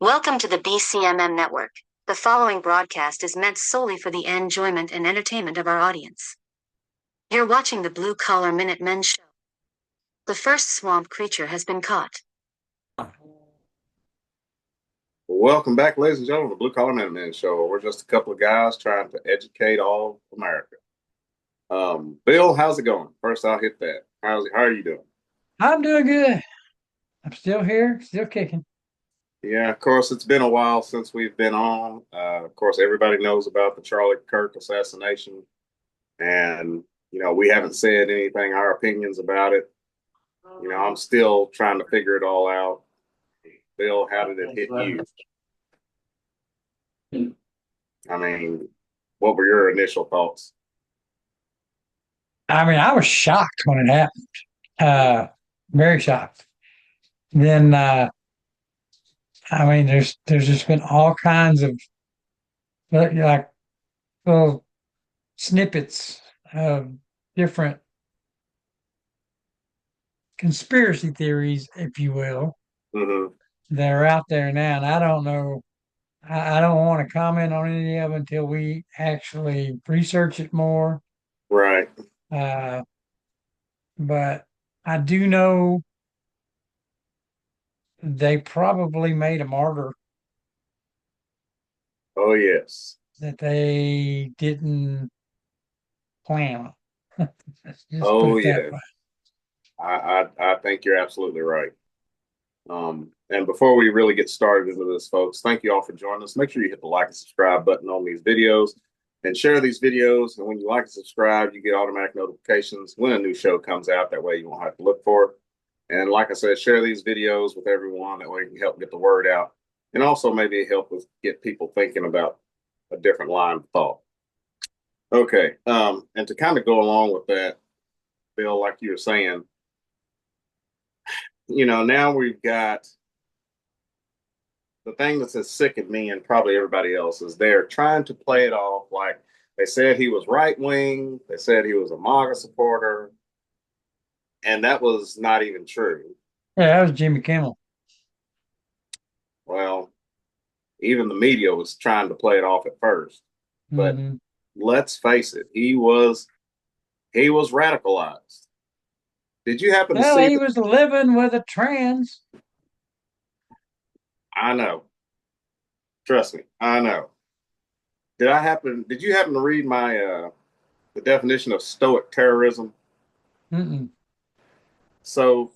Welcome to the BCMM network. The following broadcast is meant solely for the enjoyment and entertainment of our audience. You're watching the Blue Collar Minutemen show. The first swamp creature has been caught. Welcome back, ladies and gentlemen, to the Blue Collar Man Show. We're just a couple of guys trying to educate all of America. Bill, how's it going? First, I'll hit that. How are you doing? I'm doing good. I'm still here, still kicking. Yeah, of course, it's been a while since we've been on. Of course, everybody knows about the Charlie Kirk assassination, and we haven't said anything, our opinions about it. I'm still trying to figure it all out. Bill, how did it hit you? I mean, what were your initial thoughts? I mean, I was shocked when it happened. Very shocked. Then I mean, there's just been all kinds of like little snippets of different conspiracy theories, if you will, Hmm. that are out there now. And I don't know. I don't want to comment on any of it until we actually research it more. Right. Uh, but I do know they probably made a martyr Oh, yes. that they didn't plan. Let's just put Oh, it that yeah. way. I think you're absolutely right. And before we really get started into this, folks, thank you all for joining us. Make sure you hit the like and subscribe button on these videos and share these videos. And when you like and subscribe, you get automatic notifications when a new show comes out. That way you won't have to look for it. And like I said, share these videos with everyone. That way you can help get the word out. And also maybe help with get people thinking about a different line of thought. Okay. And to kind of go along with that, Bill, like you were saying, now we've got the thing that's as sick at me and probably everybody else is they're trying to play it off like they said he was right wing, they said he was a MAGA supporter, and that was not even true. Yeah, that was Jimmy Kimmel. Well, even the media was trying to play it off at first, but Hmm. let's face it, he was radicalized. Did you happen to Well, see he the? was living with a trans. I know, trust me, I know. Did you happen to read my the definition of stoic terrorism? Mm-mm. So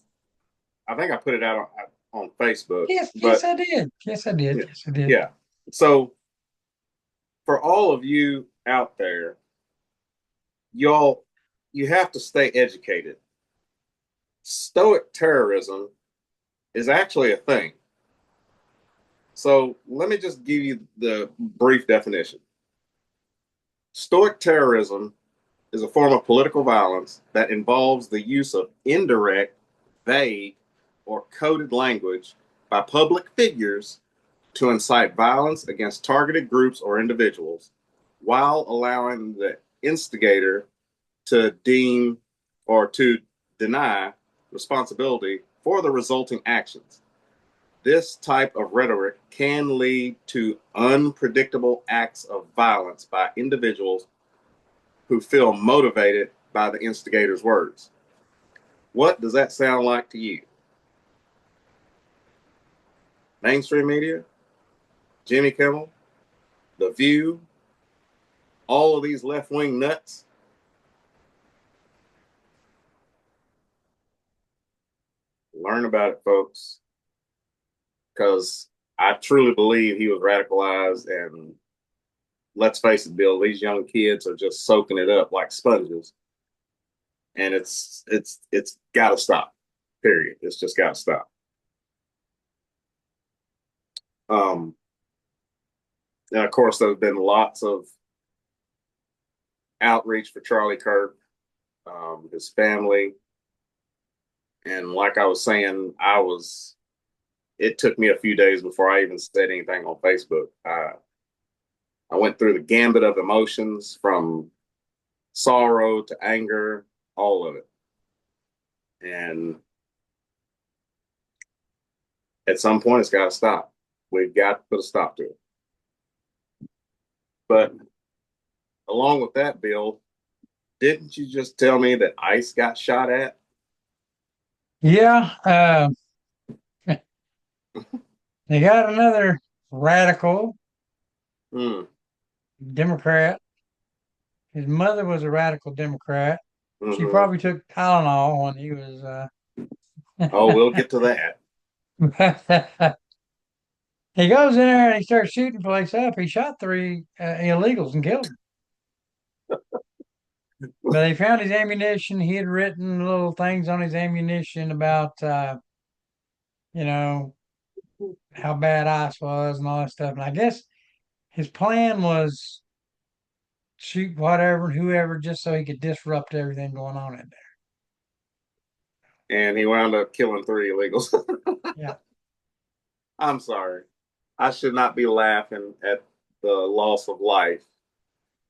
I think I put it out on Facebook, Yes, yes, but I did. Yes, I did. yeah, Yes, I did. yeah. So for all of you out there, y'all, you have to stay educated. Stoic terrorism is actually a thing. So let me just give you the brief definition. Stoic terrorism is a form of political violence that involves the use of indirect, vague, or coded language by public figures to incite violence against targeted groups or individuals while allowing the instigator to deem or to deny responsibility for the resulting actions. This type of rhetoric can lead to unpredictable acts of violence by individuals who feel motivated by the instigator's words. What does that sound like to you? Mainstream media, Jimmy Kimmel, The View, all of these left wing nuts? Learn about it, folks, because I truly believe he was radicalized. And let's face it, Bill, these young kids are just soaking it up like sponges, and it's got to stop. Period. It's just got to stop. Um, and of course, there's been lots of outreach for Charlie Kirk, his family, and like I was saying, It took me a few days before I even said anything on Facebook. I went through the gambit of emotions from sorrow to anger, all of it. And at some point, it's got to stop. We've got to put a stop to it. But along with that, Bill, didn't you just tell me that ICE got shot at? Yeah, they got another radical Hmm. Democrat. His mother was a radical Democrat. She Mm-hmm. probably took Tylenol when he was. Oh, we'll get to that. He goes in there and he starts shooting place up. He shot three illegals and killed them. But they found his ammunition. He had written little things on his ammunition about, you know, how bad ICE was and all that stuff. And I guess his plan was shoot whatever and whoever just so he could disrupt everything going on in there. And he wound up killing three illegals. Yeah. I'm sorry. I should not be laughing at the loss of life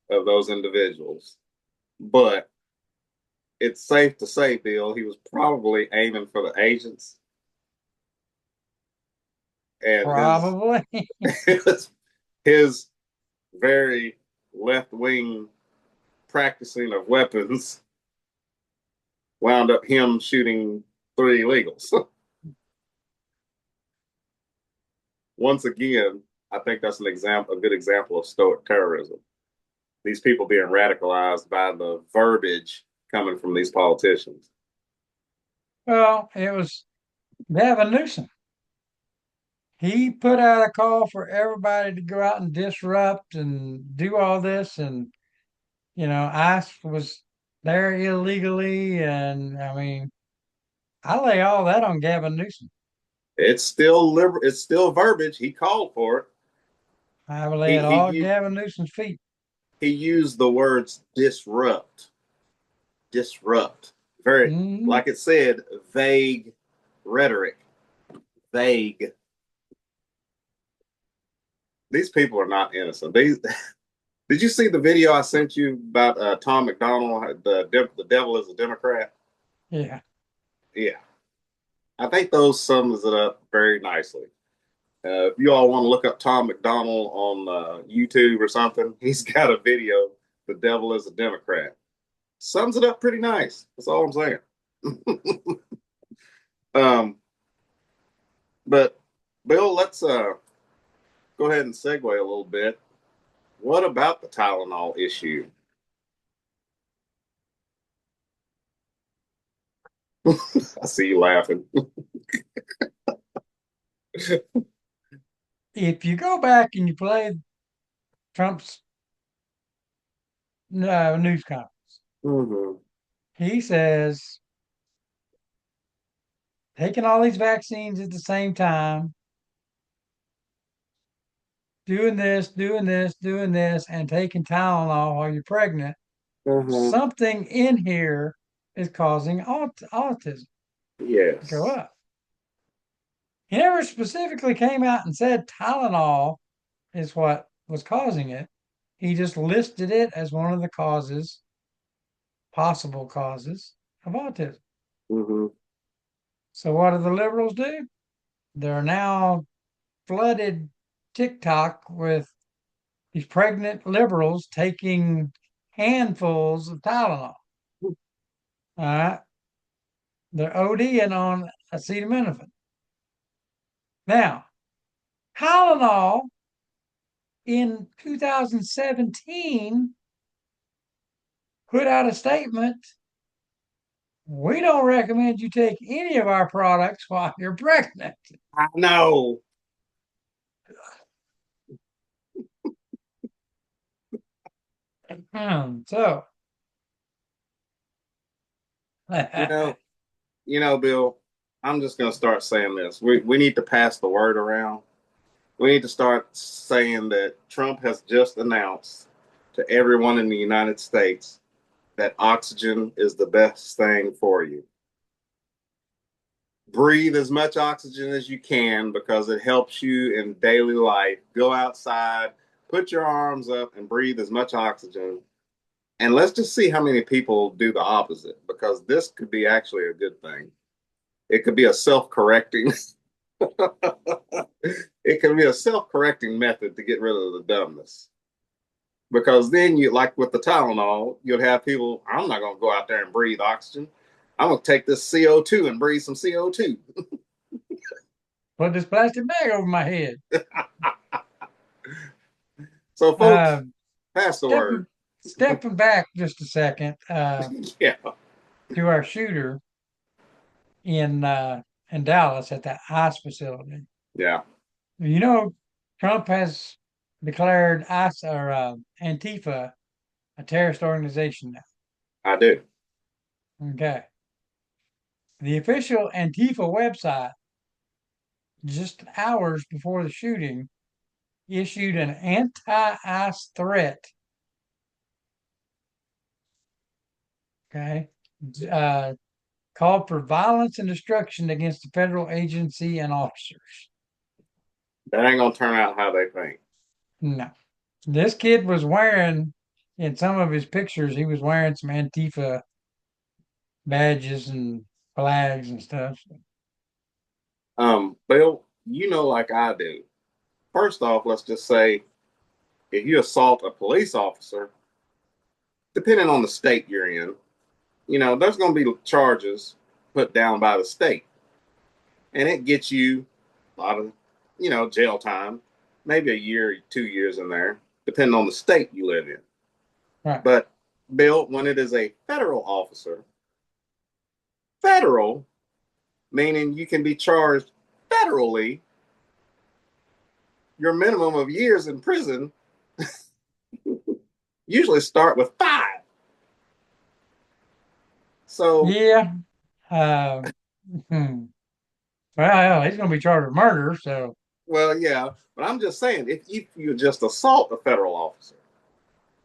of those individuals. But it's safe to say, Bill, he was probably aiming for the agents. And Probably. his very left wing practicing of weapons wound up him shooting three illegals. Once again, I think that's a good example of stoic terrorism. These people being radicalized by the verbiage coming from these politicians. Well, it was Gavin Newsom. He put out a call for everybody to go out and disrupt and do all this. And, ICE was there illegally. And I mean, I lay all that on Gavin Newsom. It's still liberal. It's still verbiage. He called for it. I would lay He it all at he Gavin Newsom's feet. he used the words disrupt. Very, Hmm. like it said, vague rhetoric. Vague. These people are not innocent. These. Did you see the video I sent you about Tom McDonald? The devil is a Democrat. Yeah. Yeah, I think those sums it up very nicely. If you all want to look up Tom McDonald on YouTube or something, he's got a video. The devil is a Democrat. Sums it up pretty nice. That's all I'm saying. um, but Bill, let's go ahead and segue a little bit. What about the Tylenol issue? I see you laughing. If you go back and you play Trump's news conference, Mm-hmm. he says taking all these vaccines at the same time, doing this, doing this, and taking Tylenol while you're pregnant, Mm-hmm. something in here is causing autism to go Yes. up. He never specifically came out and said Tylenol is what was causing it. He just listed it as one of the causes, possible causes of autism. Mm-hmm. So what do the liberals do? They're now flooded TikTok with these pregnant liberals taking handfuls of Tylenol. All right. They're ODing on acetaminophen. Now, Tylenol in 2017 put out a statement. We don't recommend you take any of our products while you're pregnant. I know. So, You know, Bill, I'm just going to start saying this. We need to pass the word around. We need to start saying that Trump has just announced to everyone in the United States that oxygen is the best thing for you. Breathe as much oxygen as you can because it helps you in daily life. Go outside, put your arms up, and breathe as much oxygen. And let's just see how many people do the opposite because this could be actually a good thing. It could be a self correcting It can be a self-correcting method to get rid of the dumbness. Because then you, like with the Tylenol, you'll have people, I'm not going to go out there and breathe oxygen. I'm going to take this CO2 and breathe some CO2. Put this plastic bag over my head. So, folks, Uh, pass the word. stepping back just a second Yeah. to our shooter in Dallas at that ICE facility. Yeah, You know, Trump has declared ICE or Antifa a terrorist organization now. I do. Okay. The official Antifa website, just hours before the shooting, issued an anti-ICE threat. Okay. Uh, called for violence and destruction against the federal agency and officers. That ain't going to turn out how they think. No. This kid was wearing, in some of his pictures, he was wearing some Antifa badges and flags and stuff. Bill, you know, like I do. First off, let's just say if you assault a police officer, depending on the state you're in, you know, there's going to be charges put down by the state. And it gets you a lot of, you know, jail time, maybe a year, 2 years in there, depending on the state you live in. Right. But, Bill, when it is a federal officer, federal, meaning you can be charged federally, your minimum of years in prison usually start with 5. So, Yeah. Uh, hmm. Well, he's going to be charged with murder, so. well, yeah, but I'm just saying, if you just assault a federal officer,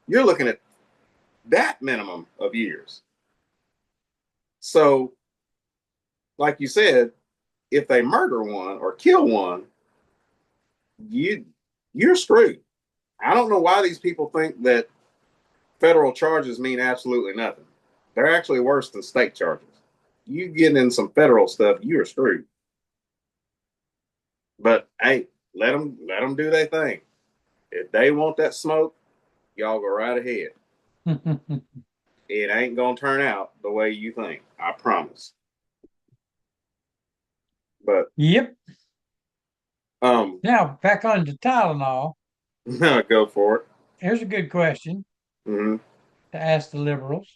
you're looking at that minimum of years. So, like you said, if they murder one or kill one, you you're screwed. I don't know why these people think that federal charges mean absolutely nothing. They're actually worse than state charges. You get in some federal stuff, you're screwed. But hey, let them do their thing. If they want that smoke, y'all go right ahead. It ain't gonna turn out the way you think. I promise. But Yep. um, Now, back on to Tylenol. go for it. Here's a good question Mm-hmm. to ask the liberals.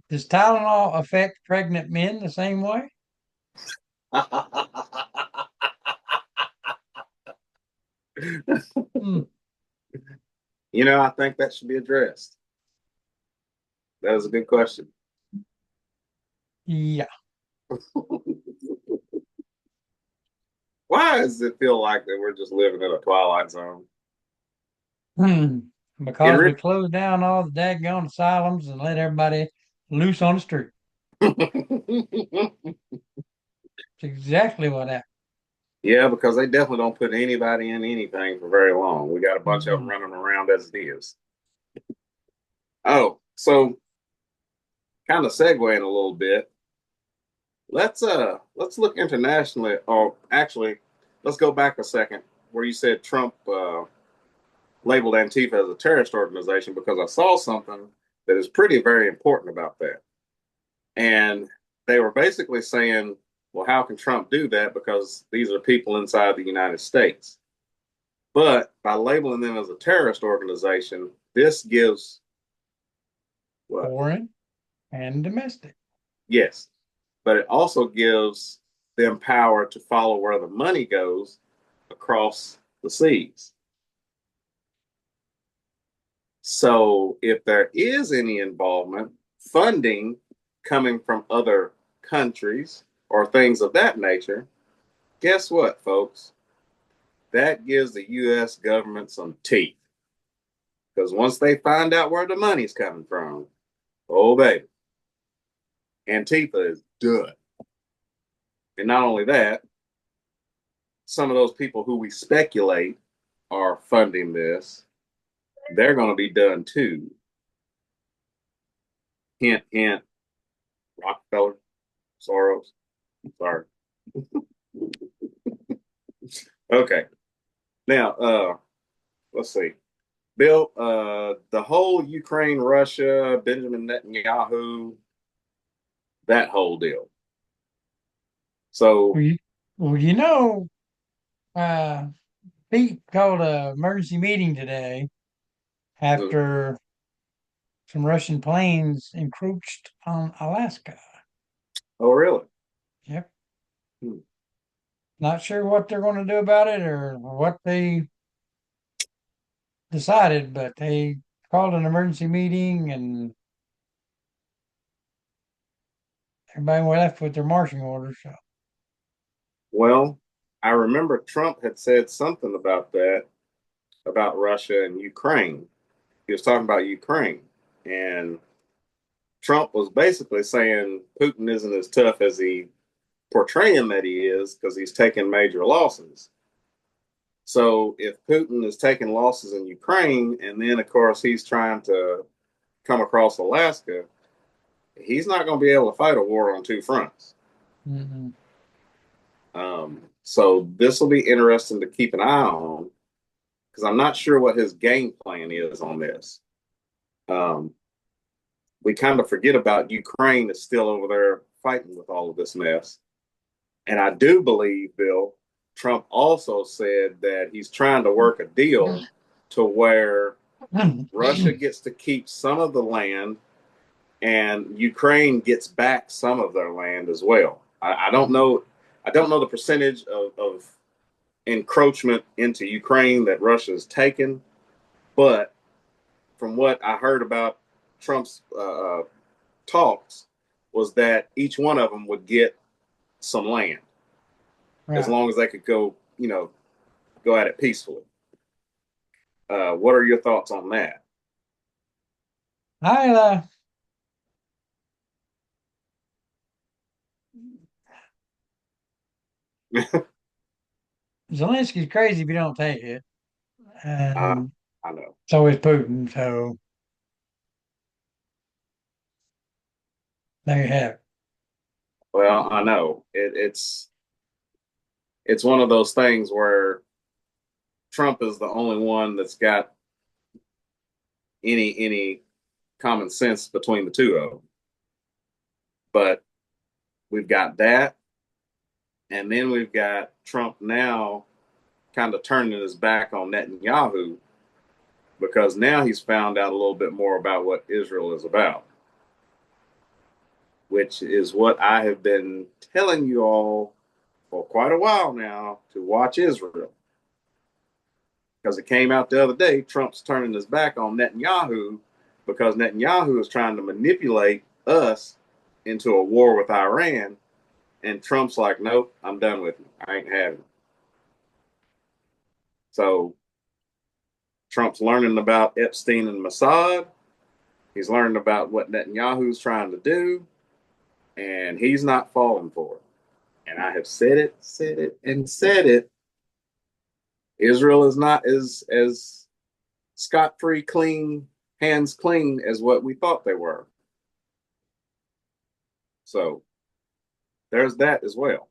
Does Tylenol affect pregnant men the same way? Hmm. You know, I think that should be addressed. That is a good question. Yeah. Why does it feel like that we're just living in a twilight zone? Hmm. It Because we closed down all the daggone asylums and let everybody loose on the street. It's exactly what happened. Yeah, because they definitely don't put anybody in anything for very long. We got a bunch of them Mhm. running around as it is. Oh, so kind of segueing a little bit. Let's look internationally. Or actually, let's go back a second where you said Trump labeled Antifa as a terrorist organization because I saw something that is pretty very important about that. And they were basically saying, well, how can Trump do that? Because these are people inside the United States. But by labeling them as a terrorist organization, this gives what? Foreign and domestic. Yes. But it also gives them power to follow where the money goes across the seas. So if there is any involvement, funding coming from other countries or things of that nature, guess what, folks? That gives the U.S. government some teeth. Because once they find out where the money's coming from, oh, baby, Antifa is done. And not only that, some of those people who we speculate are funding this, they're going to be done too. Hint, hint, Rockefeller, Soros. Sorry. Okay. Now, let's see. Bill, the whole Ukraine, Russia, Benjamin Netanyahu, that whole deal. So, Well, you know, uh, Pete called a emergency meeting today mm, after some Russian planes encroached on Alaska. oh, really? Yep. Hmm. Not sure what they're going to do about it or what they decided, but they called an emergency meeting and everybody left with their marching orders. So, Well, I remember Trump had said something about that, about Russia and Ukraine. He was talking about Ukraine. And Trump was basically saying Putin isn't as tough as he portraying that he is because he's taking major losses. So if Putin is taking losses in Ukraine, and then of course he's trying to come across Alaska, he's not going to be able to fight a war on two fronts. mm-mm. So this will be interesting to keep an eye on because I'm not sure what his game plan is on this. Um, we kind of forget about Ukraine is still over there fighting with all of this mess. And I do believe, Bill, Trump also said that he's trying to work a deal to where Russia gets to keep some of the land and Ukraine gets back some of their land as well. I don't know. I don't know the percentage of encroachment into Ukraine that Russia has taken, but from what I heard about Trump's talks, was that each one of them would get some land as Right. long as they could go, go at it peacefully. What are your thoughts on that? I Zelensky's crazy if you don't take it, uh, and I know. so is Putin. So there you have it. Well, I know it's one of those things where Trump is the only one that's got any common sense between the two of them. But we've got that, and then we've got Trump now kind of turning his back on Netanyahu because now he's found out a little bit more about what Israel is about, which is what I have been telling you all for quite a while now to watch Israel. Because it came out the other day, Trump's turning his back on Netanyahu because Netanyahu is trying to manipulate us into a war with Iran. And Trump's like, nope, I'm done with you. I ain't having it. So Trump's learning about Epstein and Mossad. He's learning about what Netanyahu's trying to do, and he's not falling for it. And I have said it, and said it. Israel is not as scot free, clean, hands clean as what we thought they were. So there's that as well.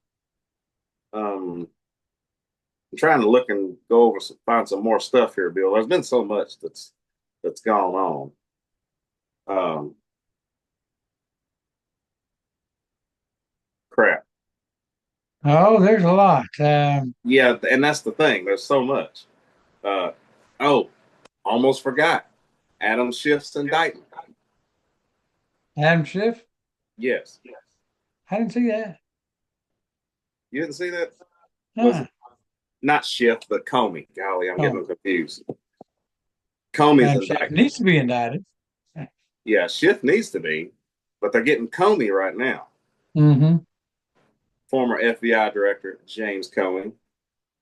I'm trying to look and go over find some more stuff here, Bill. There's been so much that's gone on. Um, Crap. Oh, there's a lot. Yeah, and that's the thing. There's so much. Uh, oh, almost forgot. Adam Schiff's indictment. Adam Schiff. Yes, I didn't see that. you didn't see that? Was Huh. it not Schiff, but Comey? Golly, I'm getting Oh, them confused. Comey's Adam Schiff indictment. needs to be indicted. Yeah, Schiff needs to be, but they're getting Comey right now. Mm-hmm. Former FBI Director James Comey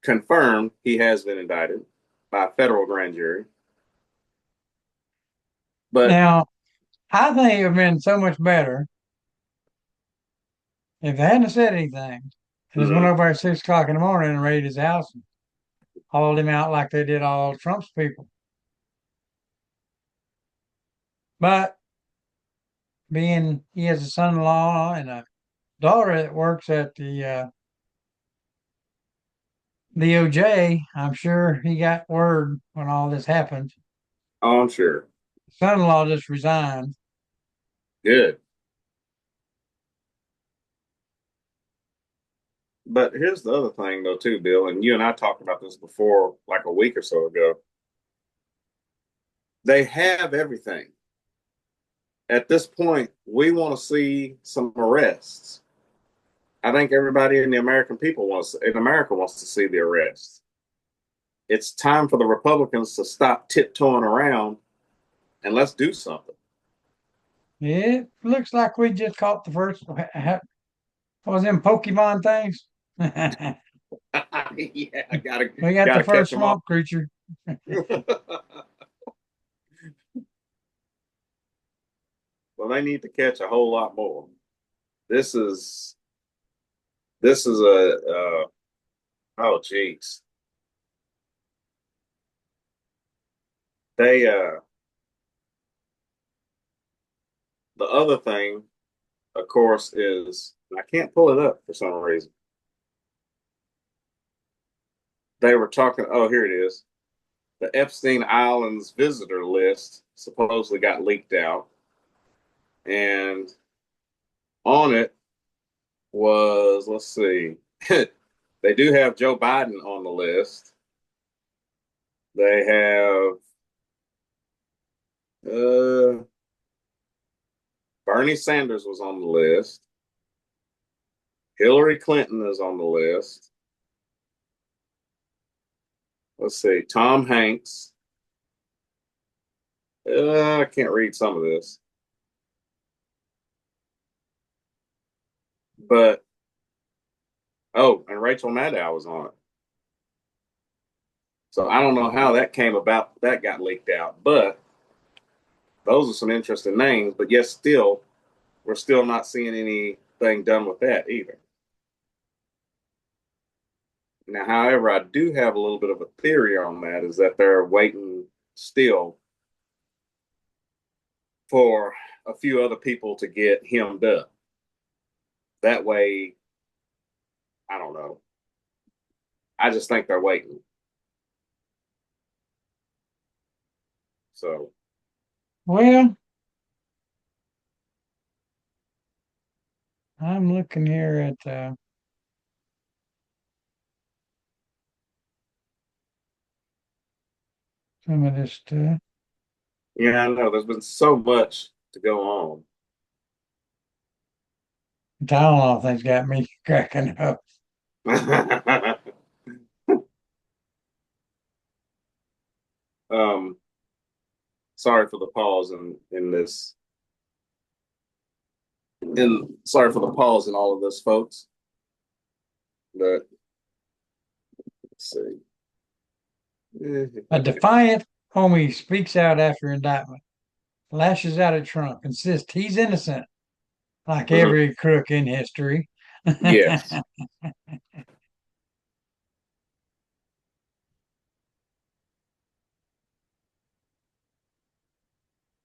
confirmed he has been indicted by a federal grand jury. But Now, I think it would have been so much better if they hadn't said anything and just went mm, over at 6 o'clock in the morning and raided his house and hauled him out like they did all Trump's people. But being he has a son-in-law and a daughter that works at the DOJ, I'm sure he got word when all this happened. Oh, I'm sure. Son-in-law just resigned. Good. But here's the other thing, though, too, Bill, and you and I talked about this before, like a week or so ago. They have everything. At this point, we want to see some arrests. I think everybody in the American people in America wants to see the arrests. It's time for the Republicans to stop tiptoeing around and let's do something. It looks like we just caught the first. What was them Pokemon things? Yeah, I gotta We got the gotta catch first them all. swamp creature. Well, they need to catch a whole lot more. This is a oh geez. They the other thing, of course, is I can't pull it up for some reason. They were talking. Oh, here it is. The Epstein Island's visitor list supposedly got leaked out, and on it was, let's see, they do have Joe Biden on the list. They have Bernie Sanders was on the list. Hillary Clinton is on the list. Let's see, Tom Hanks. I can't read some of this, but oh, and Rachel Maddow was on it. So I don't know how that came about. That got leaked out, but those are some interesting names. But yes, still, we're still not seeing anything done with that either. Now, however, I do have a little bit of a theory on that is that they're waiting still for a few other people to get hemmed up. That way, I don't know. I just think they're waiting. So, Well, I'm looking here at some of this stuff. yeah, I know there's been so much to go Tylenol thing's got me cracking up. on. um, sorry for the pause in this. And sorry for the pause in all of this, folks. But let's see. A defiant homie speaks out after indictment, lashes out at Trump, insists he's innocent, like Mhm. every crook in history. Yes.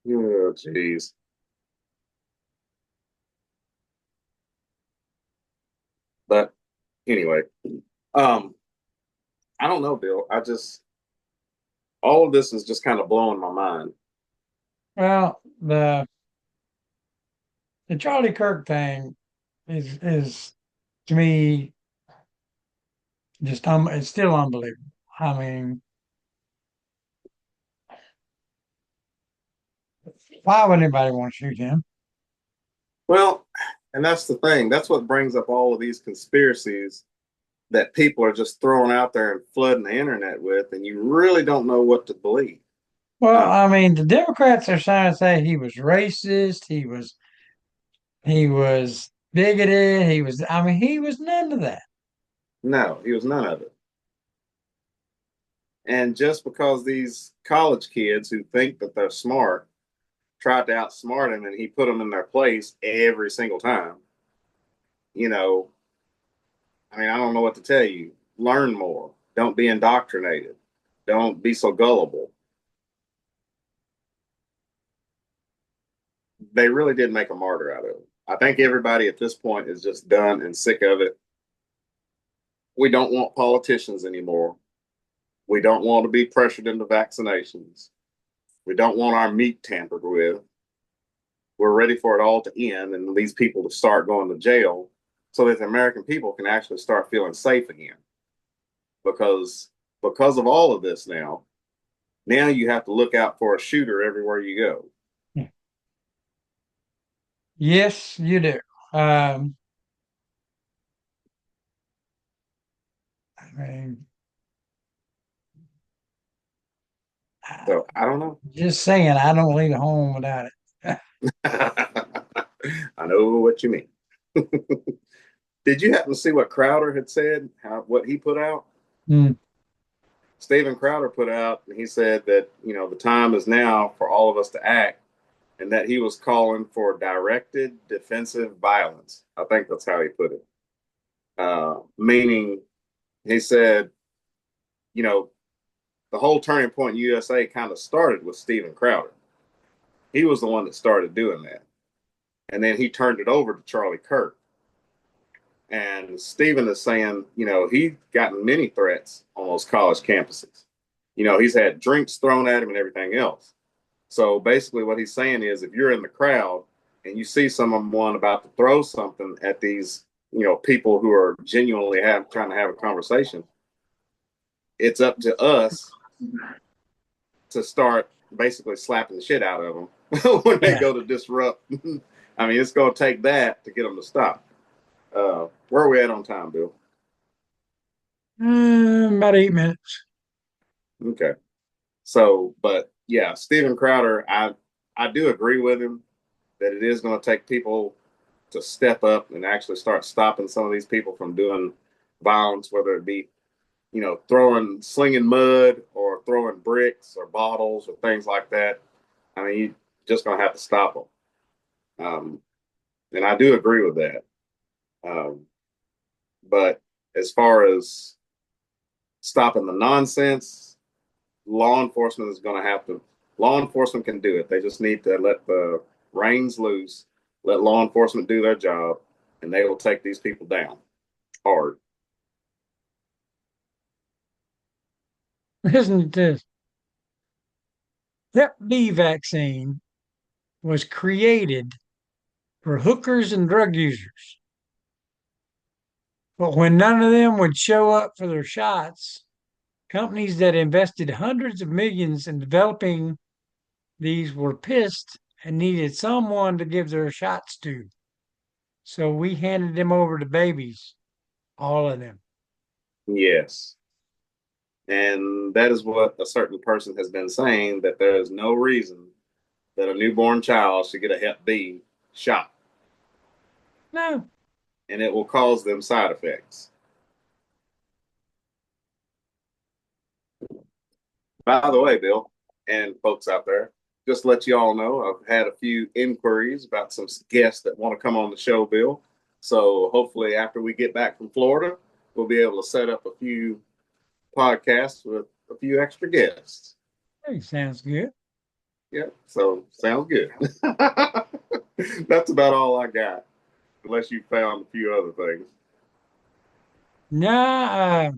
Oh, jeez. But anyway, um, I don't know, Bill. I just all of this is just kind of blowing my mind. Well, the Charlie Kirk thing is to me just it's still unbelievable. I mean, why would anybody want to shoot him? Well, and that's the thing. That's what brings up all of these conspiracies that people are just throwing out there and flooding the internet with, and you really don't know what to believe. Well, Um, I mean, the Democrats are trying to say he was racist, he was bigoted, I mean, he was none of that. no, he was none of it. And just because these college kids who think that they're smart tried to outsmart him and he put them in their place every single time, you know, I mean, I don't know what to tell you. Learn more. Don't be indoctrinated. Don't be so gullible. They really did make a martyr out of him. I think everybody at this point is just done and sick of it. We don't want politicians anymore. We don't want to be pressured into vaccinations. We don't want our meat tampered with. We're ready for it all to end and these people to start going to jail so that the American people can actually start feeling safe again. Because of all of this now you have to look out for a shooter everywhere you go. Yes, you do. Um, I mean, So I don't know. just saying, I don't leave home without it. I know what you mean. Did you happen to see what Crowder had said? What he put out? Mm. Steven Crowder put out. He said that the time is now for all of us to act, and that he was calling for directed defensive violence. I think that's how he put it. Meaning, he said, you know, the whole turning point in USA kind of started with Steven Crowder. He was the one that started doing that, and then he turned it over to Charlie Kirk. And Steven is saying, he's gotten many threats on those college campuses. He's had drinks thrown at him and everything else. So basically, what he's saying is, if you're in the crowd and you see someone about to throw something at these, people who are genuinely trying to have a conversation, it's up to us to start basically slapping the shit out of them when they Yeah. go to disrupt. I mean, it's going to take that to get them to stop. Where are we at on time, Bill? About 8 minutes. Okay. So, but yeah, Steven Crowder, I do agree with him that it is going to take people to step up and actually start stopping some of these people from doing violence, whether it be, slinging mud or throwing bricks or bottles or things like that. I mean, you just going to have to stop them. And I do agree with that. Um, but as far as stopping the nonsense, law enforcement can do it. They just need to let the reins loose, let law enforcement do their job, and they will take these people down hard. Listen to this. Hep B vaccine was created for hookers and drug users. But when none of them would show up for their shots, companies that invested hundreds of millions in developing these were pissed and needed someone to give their shots to. So we handed them over to babies, all of them. Yes. And that is what a certain person has been saying, that there is no reason that a newborn child should get a Hep B shot, No. and it will cause them side effects. By the way, Bill, and folks out there, just to let you all know, I've had a few inquiries about some guests that want to come on the show, Bill. So hopefully, after we get back from Florida, we'll be able to set up a few podcasts with a few extra guests. Hey, sounds good. Yeah, so sounds good. That's about all I got, unless you found a few other things. Nah,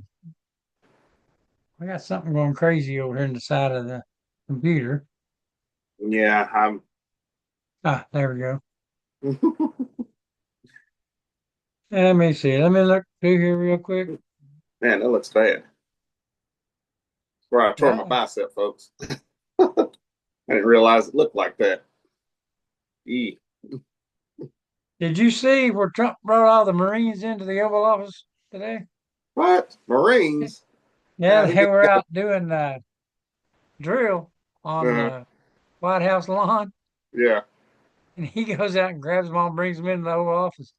I got something going crazy over here in the side of the computer. Yeah, I'm. Ah, there we go. Let me see. Let me look through here real quick. Man, that looks bad. Where I tore my Yeah. bicep, folks. I didn't realize it looked like that. E. Did you see where Trump brought all the Marines into the Oval Office today? What? Marines? Yeah, He they just were got. out doing drill on the White House lawn, Yeah. and he goes out and grabs them all, and brings them into the Oval Office.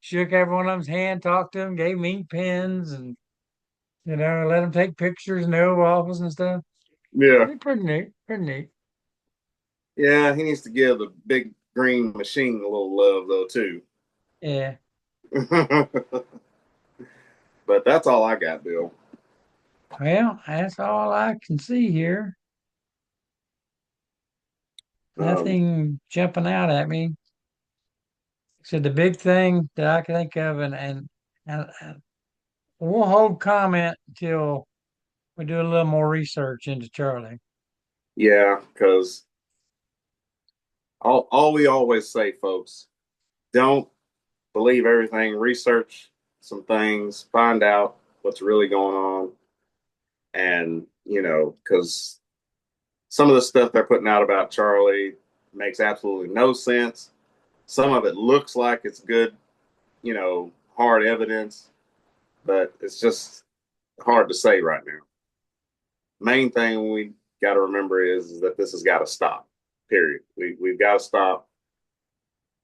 Shook every one of them's hand, talked to them, gave me pens, and let them take pictures in the Oval Office and stuff. Yeah. Pretty neat, pretty neat. Yeah. He needs to give the big green machine a little love, though, too. Yeah. But that's all I got, Bill. Well, that's all I can see here. Um, Nothing jumping out at me. So the big thing that I can think of, and And we'll hold comment until we do a little more research into Charlie. Yeah, because all we always say, folks, don't believe everything. Research some things, find out what's really going on, and because some of the stuff they're putting out about Charlie makes absolutely no sense. Some of it looks like it's good, hard evidence, but it's just hard to say right now. Main thing we got to remember is that this has got to stop. Period. We've got to stop.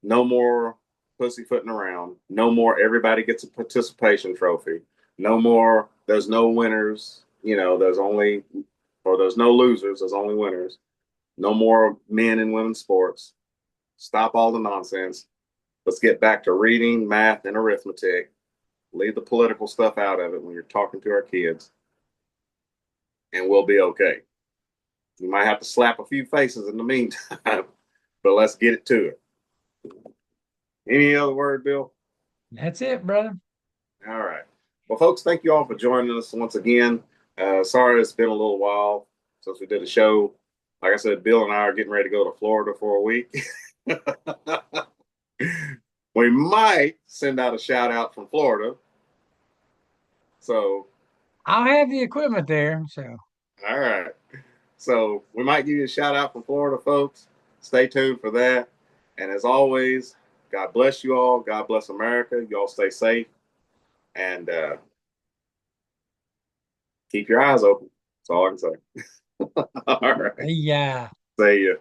No more pussyfooting around. No more everybody gets a participation trophy. No more there's no winners. There's no losers. There's only winners. No more men and women's sports. Stop all the nonsense. Let's get back to reading, math, and arithmetic. Leave the political stuff out of it when you're talking to our kids, and we'll be okay. You might have to slap a few faces in the meantime, but let's get it to it. Any other word, Bill? That's it, brother. All right. Well, folks, thank you all for joining us once again. Sorry it's been a little while since we did a show. Like I said, Bill and I are getting ready to go to Florida for a week. We might send out a shout out from Florida. So, I'll have the equipment there. So, all right. So, we might give you a shout out from Florida, folks. Stay tuned for that. And as always, God bless you all. God bless America. You all stay safe and keep your eyes open. That's all I can say. All right. yeah. See you.